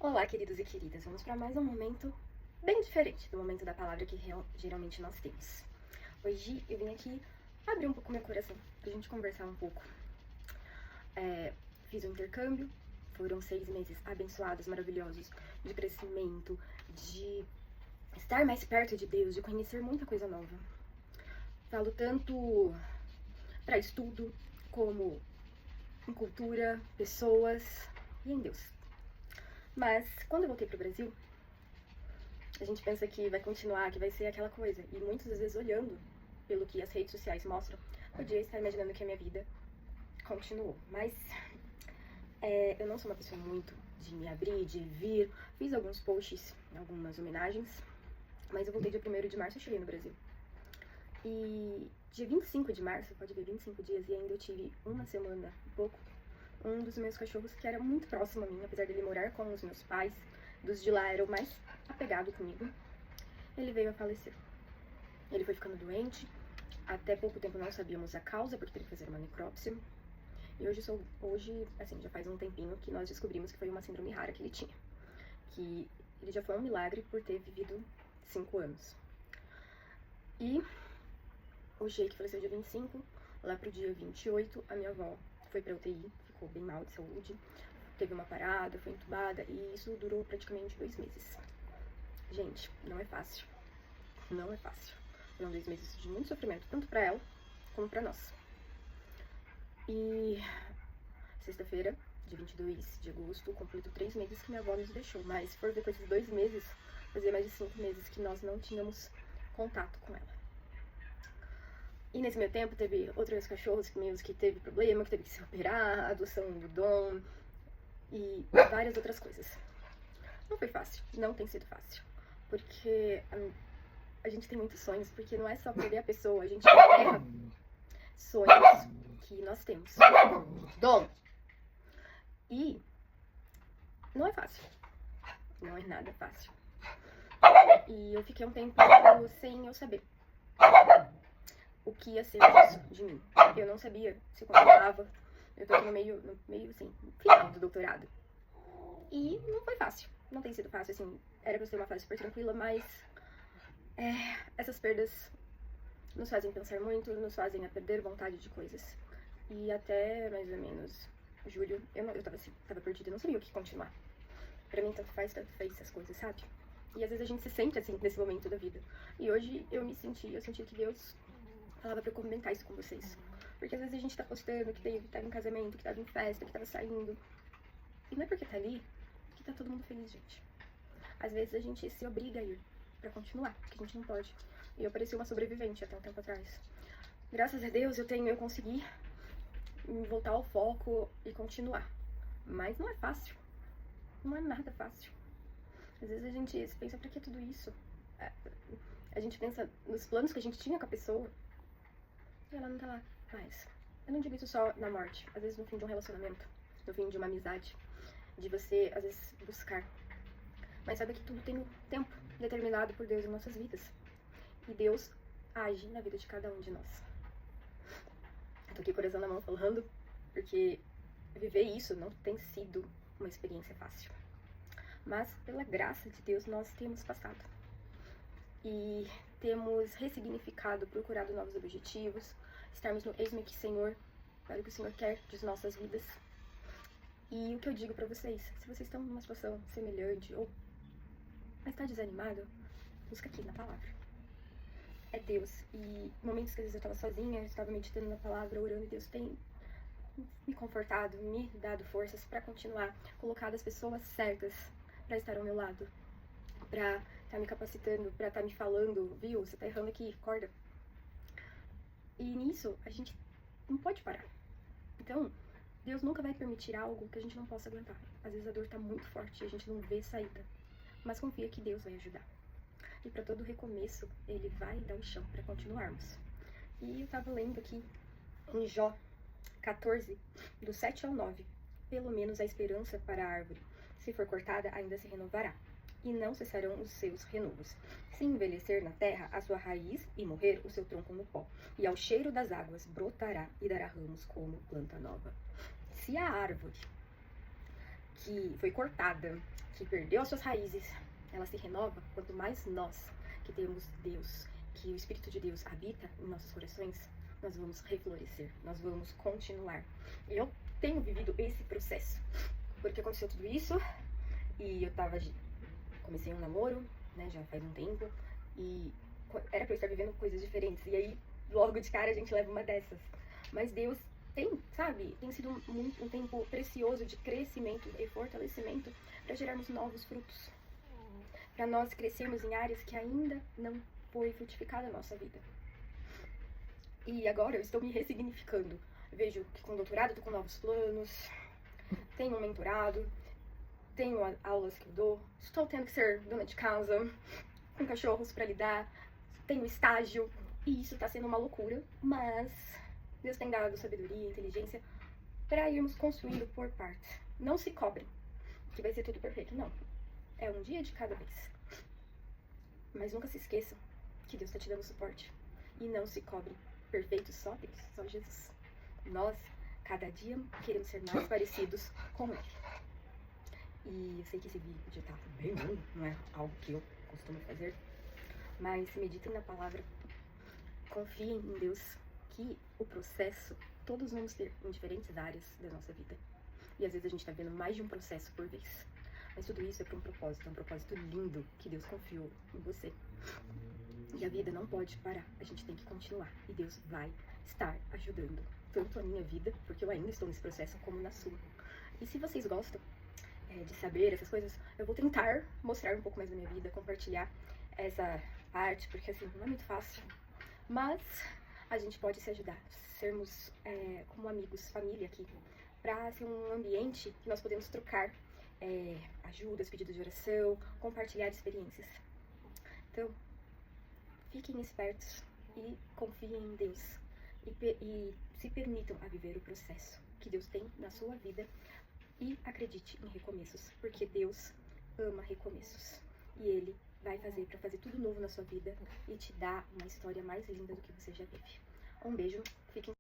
Olá, queridos e queridas. Vamos para mais um momento bem diferente do momento da palavra que geralmente nós temos. Hoje eu vim aqui abrir um pouco meu coração pra gente conversar um pouco. Fiz um intercâmbio, foram 6 meses abençoados, maravilhosos, de crescimento, de estar mais perto de Deus, de conhecer muita coisa nova. Falo tanto para estudo, como em cultura, pessoas e em Deus. Mas quando eu voltei pro Brasil, a gente pensa que vai continuar, que vai ser aquela coisa. E muitas vezes olhando pelo que as redes sociais mostram, podia estar imaginando que a minha vida continuou. Mas eu não sou uma pessoa muito de me abrir, de vir. Fiz alguns posts, algumas homenagens, mas eu voltei dia 1º de março e cheguei no Brasil. E dia 25 de março, pode ver, 25 dias, e ainda eu tive uma semana e pouco, um dos meus cachorros, que era muito próximo a mim, apesar dele morar com os meus pais, dos de lá era o mais apegado comigo, ele veio a falecer. Ele foi ficando doente, até pouco tempo não sabíamos a causa, porque teve que fazer uma necrópsia. E hoje, assim, já faz um tempinho que nós descobrimos que foi uma síndrome rara que ele tinha. Que ele já foi um milagre por ter vivido 5 anos. E o Jake faleceu dia 25, lá pro dia 28, a minha avó foi pra UTI, ficou bem mal de saúde, teve uma parada, foi entubada, e isso durou praticamente 2 meses. Gente, não é fácil. Não é fácil. Foram 2 meses de muito sofrimento, tanto pra ela como pra nós. E sexta-feira, dia 22 de agosto, completo 3 meses que minha avó nos deixou. Mas se for ver com esses 2 meses, fazia mais de 5 meses que nós não tínhamos contato com ela. E nesse meio tempo teve outros cachorros meus que teve problema, que teve que se operar, a adoção do Dom e várias outras coisas. Não foi fácil, não tem sido fácil. Porque a gente tem muitos sonhos, porque não é só perder a pessoa, a gente enterra sonhos que nós temos. Dom! E não é fácil. Não é nada fácil. E eu fiquei um tempo sem eu saber o que ia ser isso de mim. Eu não sabia se continuava. Eu tô aqui no meio assim, final do doutorado. E não foi fácil. Não tem sido fácil, assim. Era pra ser uma fase super tranquila, mas essas perdas nos fazem pensar muito, nos fazem a perder vontade de coisas. E até mais ou menos julho, eu tava assim, tava perdida, eu não sabia o que continuar. Pra mim, tanto faz essas coisas, sabe? E às vezes a gente se sente assim, nesse momento da vida. E hoje eu senti que Deus falava pra eu comentar isso com vocês. Porque às vezes a gente tá postando que tava em casamento, que tava em festa, que tava saindo. E não é porque tá ali que tá todo mundo feliz, gente. Às vezes a gente se obriga a ir pra continuar, porque a gente não pode. E eu parecia uma sobrevivente até um tempo atrás. Graças a Deus eu consegui voltar ao foco e continuar. Mas não é fácil. Não é nada fácil. Às vezes a gente pensa, pra que tudo isso? A gente pensa nos planos que a gente tinha com a pessoa e ela não tá lá mais. Eu não digo isso só na morte. Às vezes no fim de um relacionamento, no fim de uma amizade, de você, às vezes, buscar. Mas sabe que tudo tem um tempo determinado por Deus em nossas vidas. E Deus age na vida de cada um de nós. Eu tô aqui coração na mão falando, porque viver isso não tem sido uma experiência fácil. Mas, pela graça de Deus, nós temos passado. E temos ressignificado, procurado novos objetivos, estarmos no eis-me aqui, Senhor, para o que o Senhor quer de nossas vidas. E o que eu digo pra vocês, se vocês estão numa situação semelhante, ou mas tá desanimado, busca aqui na palavra. É Deus. E momentos que às vezes eu tava sozinha, eu estava meditando na palavra, orando, e Deus tem me confortado, me dado forças pra continuar, colocado as pessoas certas pra estar ao meu lado, pra tá me capacitando, pra tá me falando, viu, você tá errando aqui, acorda. E nisso, a gente não pode parar. Então, Deus nunca vai permitir algo que a gente não possa aguentar. Às vezes a dor tá muito forte e a gente não vê saída. Mas confia que Deus vai ajudar. E para todo recomeço, Ele vai dar o chão para continuarmos. E eu tava lendo aqui em Jó 14, do 7 ao 9. Pelo menos a esperança para a árvore, se for cortada, ainda se renovará. E não cessarão os seus renovos. Se envelhecer na terra a sua raiz e morrer o seu tronco no pó. E ao cheiro das águas brotará e dará ramos como planta nova. Se a árvore que foi cortada, que perdeu as suas raízes, ela se renova quanto mais nós, que temos Deus, que o Espírito de Deus habita em nossos corações, nós vamos reflorescer, nós vamos continuar. E eu tenho vivido esse processo, porque aconteceu tudo isso, e comecei um namoro, né, já faz um tempo, e era pra eu estar vivendo coisas diferentes, e aí, logo de cara, a gente leva uma dessas. Mas Deus tem sido um tempo precioso de crescimento e fortalecimento para gerarmos novos frutos, para nós crescermos em áreas que ainda não foi frutificada a nossa vida. E agora eu estou me ressignificando. Vejo que com o doutorado eu tô com novos planos, tenho um mentorado, tenho aulas que eu dou, estou tendo que ser dona de casa, com cachorros para lidar, tenho estágio, e isso tá sendo uma loucura, mas Deus tem dado sabedoria e inteligência para irmos construindo por partes. Não se cobrem que vai ser tudo perfeito, não. É um dia de cada vez. Mas nunca se esqueçam que Deus está te dando suporte. E não se cobrem. Perfeito só Deus, só Jesus. Nós, cada dia, queremos ser mais parecidos com Ele. E eu sei que esse vídeo tá bem longo, não é algo que eu costumo fazer. Mas meditem na palavra. Confiem em Deus, que o processo todos vamos ter em diferentes áreas da nossa vida. E às vezes a gente tá vendo mais de um processo por vez. Mas tudo isso é para um propósito lindo que Deus confiou em você. E a vida não pode parar, a gente tem que continuar. E Deus vai estar ajudando, tanto a minha vida, porque eu ainda estou nesse processo, como na sua. E se vocês gostam de saber essas coisas, eu vou tentar mostrar um pouco mais da minha vida, compartilhar essa parte, porque assim, não é muito fácil. Mas a gente pode se ajudar, sermos como amigos, família aqui, para ser um ambiente que nós podemos trocar ajudas, pedidos de oração, compartilhar experiências. Então, fiquem espertos e confiem em Deus e se permitam a viver o processo que Deus tem na sua vida e acredite em recomeços, porque Deus ama recomeços e Ele vai fazer para fazer tudo novo na sua vida e te dar uma história mais linda do que você já teve. Um beijo, fiquem